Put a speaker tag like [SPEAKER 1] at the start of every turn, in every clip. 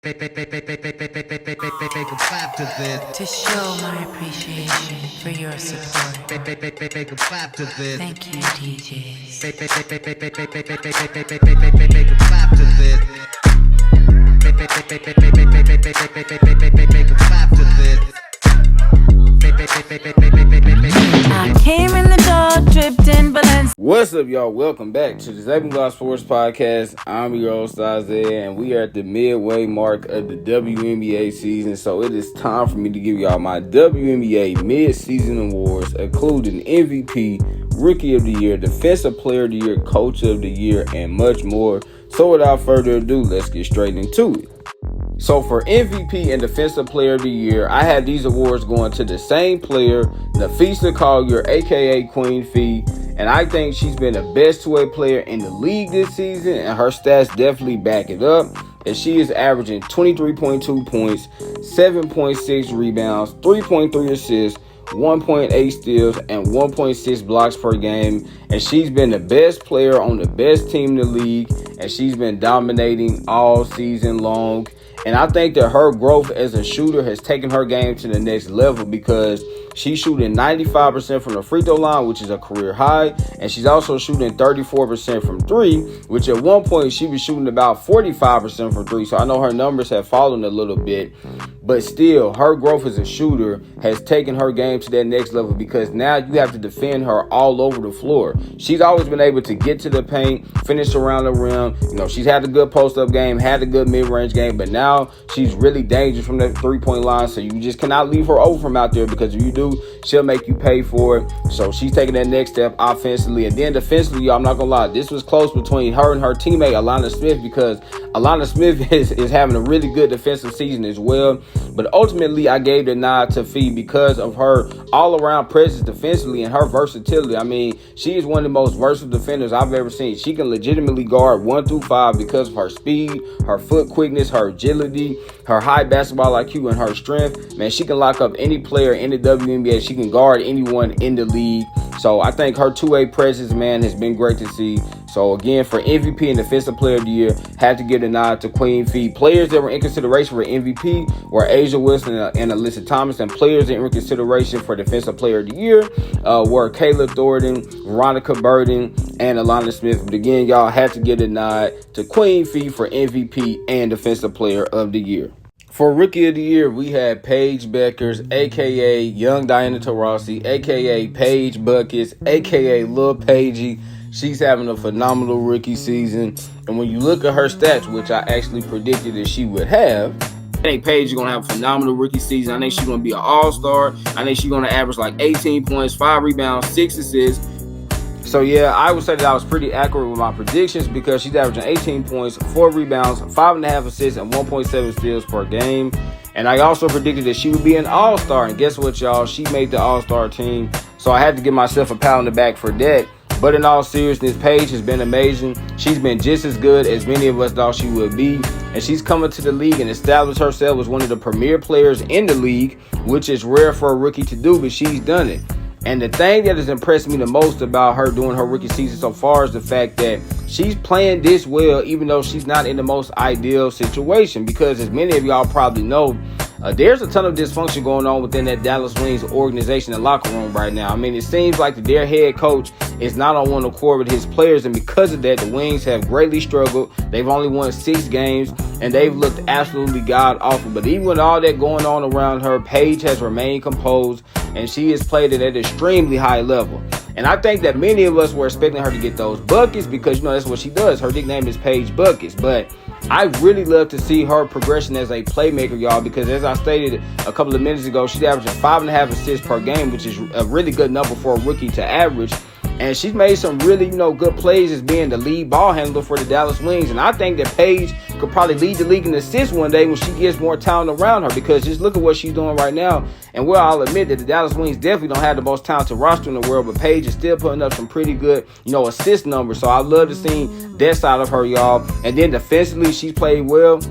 [SPEAKER 1] To show my appreciation for your support. Thank you, DJs. I came in the door, dripped in balance.
[SPEAKER 2] What's up, y'all? Welcome back to the ZayMoolaSportsPodcast. I'm your host, Isaiah, and we are at the midway mark of the WNBA season. So it is time for me to give y'all my WNBA Midseason Awards, including MVP, Rookie of the Year, Defensive Player of the Year, Coach of the Year, and much more. So without further ado, let's get straight into it. So for MVP and Defensive Player of the Year, I had these awards going to the same player, Nafisa Collier, aka Queen Fee. And I think she's been the best two-way player in the league this season, and her stats definitely back it up. And she is averaging 23.2 points, 7.6 rebounds, 3.3 assists, 1.8 steals, and 1.6 blocks per game. And she's been the best player on the best team in the league, and she's been dominating all season long. And I think that her growth as a shooter has taken her game to the next level, because she's shooting 95% from the free throw line, which is a career high. And she's also shooting 34% from three, which at one point she was shooting about 45% from three. So I know her numbers have fallen a little bit, but still her growth as a shooter has taken her game to that next level, because now you have to defend her all over the floor. She's always been able to get to the paint, finish around the rim. You know, she's had a good post-up game, had a good mid-range game, but now she's really dangerous from that three-point line. So you just cannot leave her over from out there, because if you do, she'll make you pay for it. So she's taking that next step offensively. And then defensively, y'all, I'm not gonna lie, this was close between her and her teammate Alana Smith, because Alana Smith is having a really good defensive season as well. But ultimately, I gave the nod to Fee because of her all-around presence defensively and her versatility. I mean, she is one of the most versatile defenders I've ever seen. She can legitimately guard 1 through 5 because of her speed, her foot quickness, her agility, her high basketball IQ, and her strength. Man, she can lock up any player in the WNBA. She can guard anyone in the league. So I think her two-way presence, man, has been great to see. So again, for MVP and Defensive Player of the Year, had to give a nod to Queen Fee. Players that were in consideration for MVP were Asia Wilson and Alyssa Thomas, and players that were in consideration for Defensive Player of the Year were Kayla Thornton, Veronica Burden, and Alana Smith. But again, y'all had to give a nod to Queen Fee for MVP and Defensive Player of the Year. For Rookie of the Year, we had Paige Beckers, a.k.a. Young Diana Taurasi, a.k.a. Paige Buckets, a.k.a. Lil Paigey. She's having a phenomenal rookie season. And when you look at her stats, which I actually predicted that she would have, I think Paige is going to have a phenomenal rookie season. I think she's going to be an all-star. I think she's going to average like 18 points, 5 rebounds, 6 assists. So, yeah, I would say that I was pretty accurate with my predictions, because she's averaging 18 points, 4 rebounds, 5.5 assists, and 1.7 steals per game. And I also predicted that she would be an all-star. And guess what, y'all? She made the all-star team. So I had to give myself a pat on the back for that. But in all seriousness, Paige has been amazing. She's been just as good as many of us thought she would be. And she's coming to the league and established herself as one of the premier players in the league, which is rare for a rookie to do, but she's done it. And the thing that has impressed me the most about her doing her rookie season so far is the fact that she's playing this well, even though she's not in the most ideal situation. Because as many of y'all probably know, there's a ton of dysfunction going on within that Dallas Wings organization and locker room right now. I mean, it seems like their head coach is not on one accord with his players, and because of that, the Wings have greatly struggled. They've only won 6 games, and they've looked absolutely god-awful. But even with all that going on around her, Paige has remained composed, and she has played at an extremely high level. And I think that many of us were expecting her to get those buckets, because, you know, that's what she does. Her nickname is Paige Buckets. But I really love to see her progression as a playmaker, y'all, because as I stated a couple of minutes ago, she's averaging 5.5 assists per game, which is a really good number for a rookie to average. And she's made some really, good plays as being the lead ball handler for the Dallas Wings. And I think that Paige could probably lead the league in assists one day when she gets more talent around her, because just look at what she's doing right now. And I'll admit that the Dallas Wings definitely don't have the most talented roster in the world, but Paige is still putting up some pretty good, assist numbers. So I love to see that side of her, y'all. And then defensively, she's played well.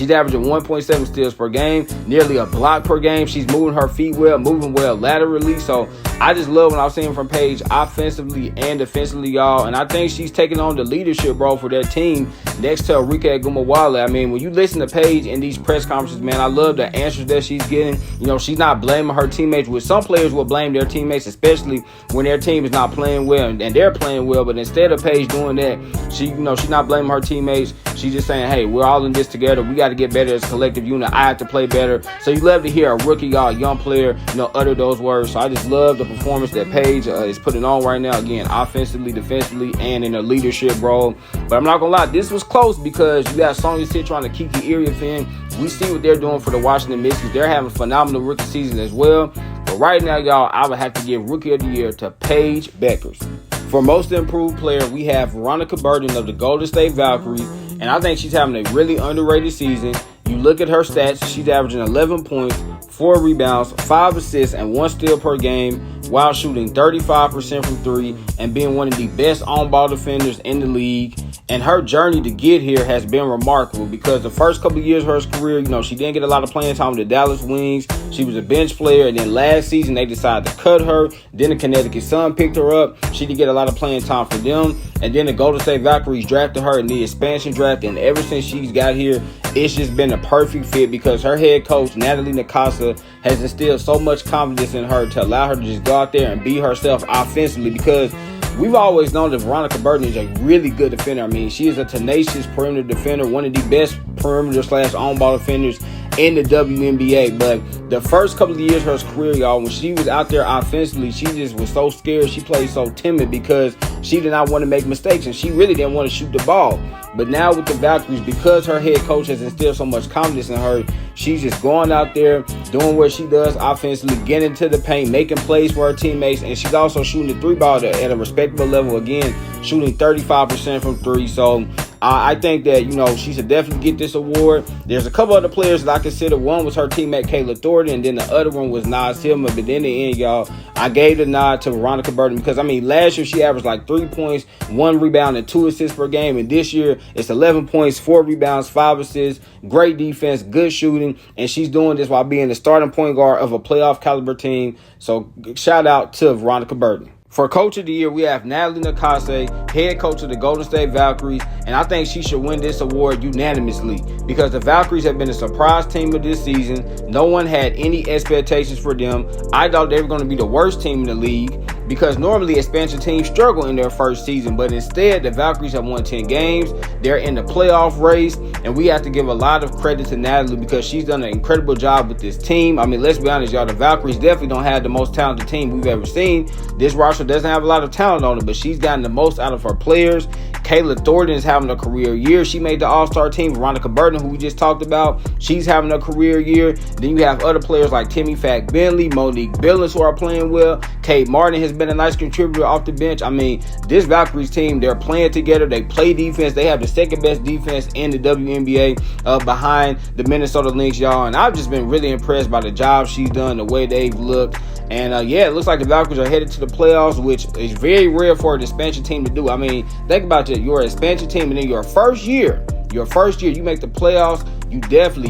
[SPEAKER 2] She's averaging 1.7 steals per game, nearly a block per game. She's moving her feet well, moving well laterally. So I just love what I'm seeing from Paige offensively and defensively, y'all. And I think she's taking on the leadership role for that team next to Arike Agumawale. I mean, when you listen to Paige in these press conferences, man, I love the answers that she's getting. You know, she's not blaming her teammates. With some players will blame their teammates, especially when their team is not playing well and they're playing well. But instead of Paige doing that, she's not blaming her teammates. She's just saying, hey, we're all in this together. We got to get better as a collective unit. I have to play better. So you love to hear a rookie, y'all, a young player, utter those words. So I just love the performance that Paige is putting on right now. Again, offensively, defensively, and in a leadership role. But I'm not going to lie, this was close because you got Sonya Citron and Kiki Iriafen. We see what they're doing for the Washington Mystics. They're having a phenomenal rookie season as well. But right now, y'all, I would have to give Rookie of the Year to Paige Bueckers. For most improved player, we have Veronica Burton of the Golden State Valkyries. And I think she's having a really underrated season. You look at her stats, she's averaging 11 points, 4 rebounds, 5 assists, and 1 steal per game while shooting 35% from 3 and being one of the best on-ball defenders in the league. And her journey to get here has been remarkable because the first couple of years of her career, she didn't get a lot of playing time with the Dallas Wings. She was a bench player, and then last season they decided to cut her. Then the Connecticut Sun picked her up. She didn't get a lot of playing time for them. And then the Golden State Valkyries drafted her in the expansion draft, and ever since she's got here, it's just been a perfect fit because her head coach, Natalie Nakasa, has instilled so much confidence in her to allow her to just go out there and be herself offensively because we've always known that Veronica Burton is a really good defender. I mean, she is a tenacious perimeter defender, one of the best perimeter/on-ball defenders in the WNBA. But the first couple of years of her career, y'all, when she was out there offensively, she just was so scared. She played so timid because she did not want to make mistakes, and she really didn't want to shoot the ball. But now with the Valkyries, because her head coach has instilled so much confidence in her, she's just going out there, doing what she does offensively, getting to the paint, making plays for her teammates, and she's also shooting the 3-ball at a respectable level. Again, shooting 35% from 3. So I think that, she should definitely get this award. There's a couple other players that I consider. One was her teammate Kayla Thornton, and then the other one was Naz Hillman. But in the end, y'all, I gave the nod to Veronica Burton because, last year she averaged like 3 points, 1 rebound, and 2 assists per game. And this year it's 11 points, 4 rebounds, 5 assists, great defense, good shooting. And she's doing this while being the starting point guard of a playoff caliber team. So shout out to Veronica Burton. For Coach of the Year, we have Natalie Nakase, head coach of the Golden State Valkyries, and I think she should win this award unanimously because the Valkyries have been a surprise team of this season. No one had any expectations for them. I thought they were going to be the worst team in the league because normally expansion teams struggle in their first season, but instead the Valkyries have won 10 games. They're in the playoff race, and we have to give a lot of credit to Natalie because she's done an incredible job with this team. Let's be honest, y'all, the Valkyries definitely don't have the most talented team we've ever seen. This roster doesn't have a lot of talent on it, but she's gotten the most out of her players. Kayla Thornton is having a career year. She made the All-Star team. Veronica Burton, who we just talked about, she's having a career year. Then you have other players like Timmy Fack Bentley, Monique Billings, who are playing well. Kate Martin has been a nice contributor off the bench. This Valkyries team, they're playing together. They play defense. They have the second best defense in the WNBA behind the Minnesota Lynx, y'all. And I've just been really impressed by the job she's done, the way they've looked. And it looks like the Valkyries are headed to the playoffs, which is very rare for an expansion team to do. Think about it. You're an expansion team, and then your first year, you make the playoffs.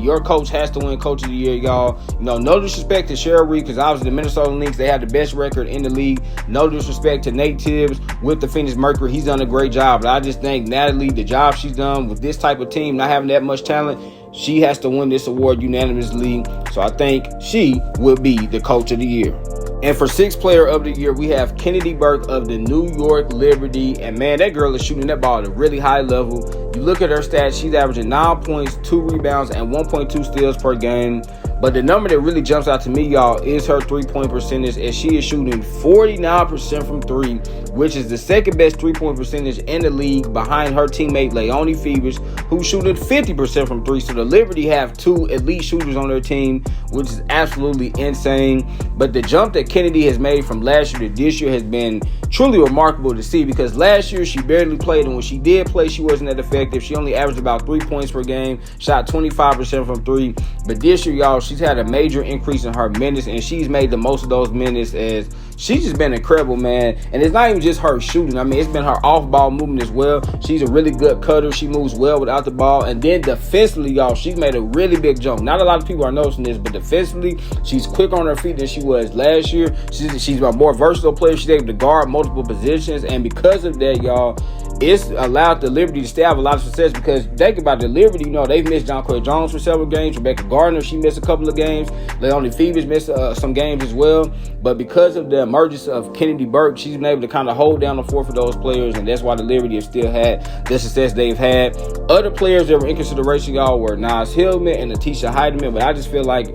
[SPEAKER 2] Your coach has to win Coach of the Year, y'all. No disrespect to Cheryl Reed, because obviously the Minnesota Lynx, they have the best record in the league. No disrespect to Nate Tibbs with the Phoenix Mercury. He's done a great job. But I just think Natalie, the job she's done with this type of team, not having that much talent, she has to win this award unanimously. So I think she will be the Coach of the Year. And for 6th Player of the Year, we have Kennedy Burke of the New York Liberty. And man, that girl is shooting that ball at a really high level. You look at her stats, she's averaging 9 points, 2 rebounds, and 1.2 steals per game. But the number that really jumps out to me, y'all, is her 3-point percentage, as she is shooting 49% from 3, which is the second best 3-point percentage in the league behind her teammate Leonie Fevers, who's shooting 50% from 3. So the Liberty have 2 elite shooters on their team, which is absolutely insane. But the jump that Kennedy has made from last year to this year has been truly remarkable to see, because last year she barely played, and when she did play, she wasn't that effective. She only averaged about 3 points per game, shot 25% from 3. But this year, y'all, she's had a major increase in her minutes, and she's made the most of those minutes as she's just been incredible, man. And it's not even just her shooting. I mean, it's been her off-ball movement as well. She's a really good cutter. She moves well without the ball. And then defensively, y'all, she's made a really big jump. Not a lot of people are noticing this, but defensively, she's quicker on her feet than she was last year. She's a more versatile player. She's able to guard multiple positions. And because of that, y'all, it's allowed the Liberty to still have a lot of success, because think about the Liberty, you know, they've missed Jonquel Jones for several games. Rebecca Gardner, she missed a couple of games. Leonie Phoebus missed some games as well. But because of the emergence of Kennedy Burke, she's been able to kind of hold down the fort for those players, and that's why the Liberty have still had the success they've had. Other players that were in consideration, y'all, were Nas Hillman and Atisha Heidemann, but I just feel like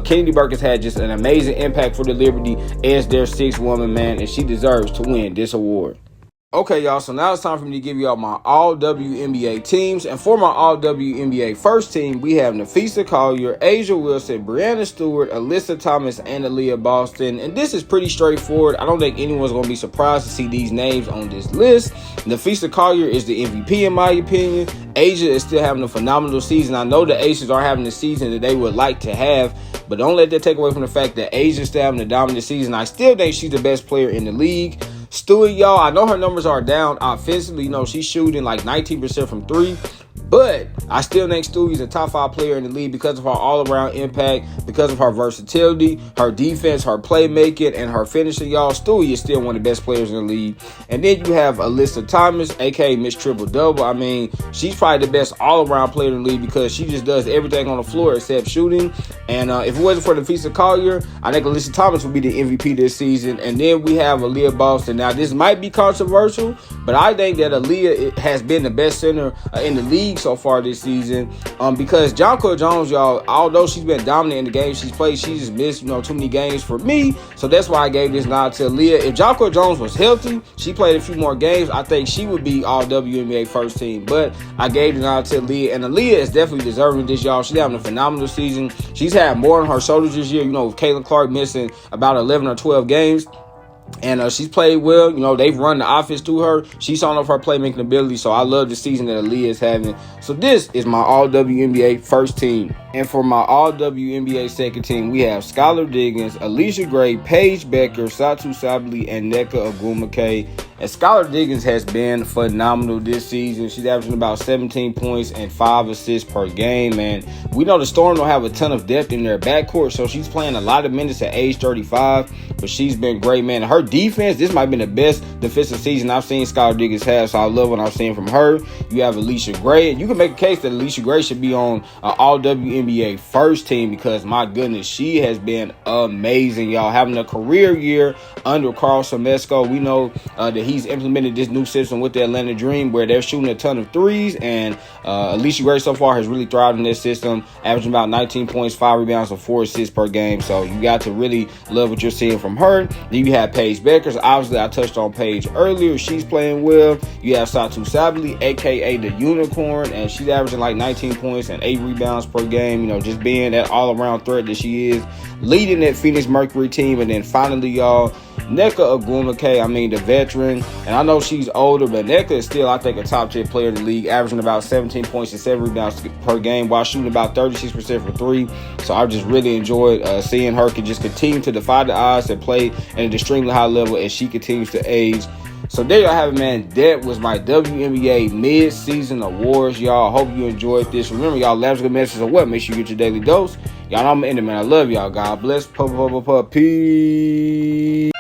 [SPEAKER 2] Kennedy Burke has had just an amazing impact for the Liberty as their sixth woman, man, and she deserves to win this award. Okay, y'all, so now it's time for me to give y'all my all-WNBA teams. And for my all-WNBA first team, we have Napheesa Collier, Asia Wilson, Breanna Stewart, Alyssa Thomas, and Aaliyah Boston. And this is pretty straightforward. I don't think anyone's going to be surprised to see these names on this list. Napheesa Collier is the MVP in my opinion. Asia is still having a phenomenal season. I know the Aces are having the season that they would like to have, but don't let that take away from the fact that Asia is still having a dominant season. I still think she's the best player in the league. Stewie, y'all, I know her numbers are down offensively. You know, she's shooting like 19% from three. But I still think Stewie's a top 5 player in the league because of her all-around impact, because of her versatility, her defense, her playmaking, and her finishing, y'all. Stewie is still one of the best players in the league. And then you have Alyssa Thomas, a.k.a. Miss Triple-Double. I mean, she's probably the best all-around player in the league because she just does everything on the floor except shooting. And if it wasn't for Napheesa Collier, I think Alyssa Thomas would be the MVP this season. And then we have Aaliyah Boston. Now, this might be controversial, but I think that Aaliyah has been the best center in the league so far this season, because Jonquel Jones, y'all, although she's been dominant in the games she's played, she just missed, too many games for me. So that's why I gave this nod to Aaliyah. If Jonquel Jones was healthy, she played a few more games, I think she would be all WNBA first team. But I gave the nod to Aaliyah, and Aaliyah is definitely deserving this, y'all. She's having a phenomenal season. She's had more on her shoulders this year, with Caitlin Clark missing about 11 or 12 games. And she's played well. They've run the offense to her. She's shown off her playmaking ability. So I love the season that Aaliyah is having. So this is my all-WNBA first team. And for my all-WNBA second team, we have Skylar Diggins, Alicia Gray, Paige Becker, Satu Sabally, and Nneka Ogwumike. And Skylar Diggins has been phenomenal this season. She's averaging about 17 points and 5 assists per game. And we know the Storm don't have a ton of depth in their backcourt, so she's playing a lot of minutes at age 35. But she's been great, man. Her defense, this might have been the best defensive season I've seen Skylar Diggins have, so I love what I'm seeing from her. You have Alicia Gray. You can make a case that Alicia Gray should be on all-WNBA first team because, my goodness, she has been amazing, y'all. Having a career year under Carl Semesco. We know that he's implemented this new system with the Atlanta Dream where they're shooting a ton of threes, and Alicia Gray so far has really thrived in this system, averaging about 19 points, 5 rebounds, and 4 assists per game. So you got to really love what you're seeing from her. Then you have Paige Becker. Obviously, I touched on Paige earlier. She's playing well. You have Satu Sabally, a.k.a. the Unicorn, and she's averaging like 19 points and 8 rebounds per game, just being that all-around threat that she is, leading that Phoenix Mercury team. And then finally, y'all, Nneka Ogwumike, the veteran. And I know she's older, but Nneka is still, I think, a top 10 player in the league, averaging about 17 points and 7 rebounds per game while shooting about 36% from 3. So I just really enjoyed seeing her can just continue to defy the odds and play at an extremely high level as she continues to age. So there y'all have it, man. That was my WNBA Midseason Awards, y'all. I hope you enjoyed this. Remember, y'all, laughs, good messages of what? Make sure you get your daily dose. Y'all know I'm in it, man. I love y'all. God bless. Peace.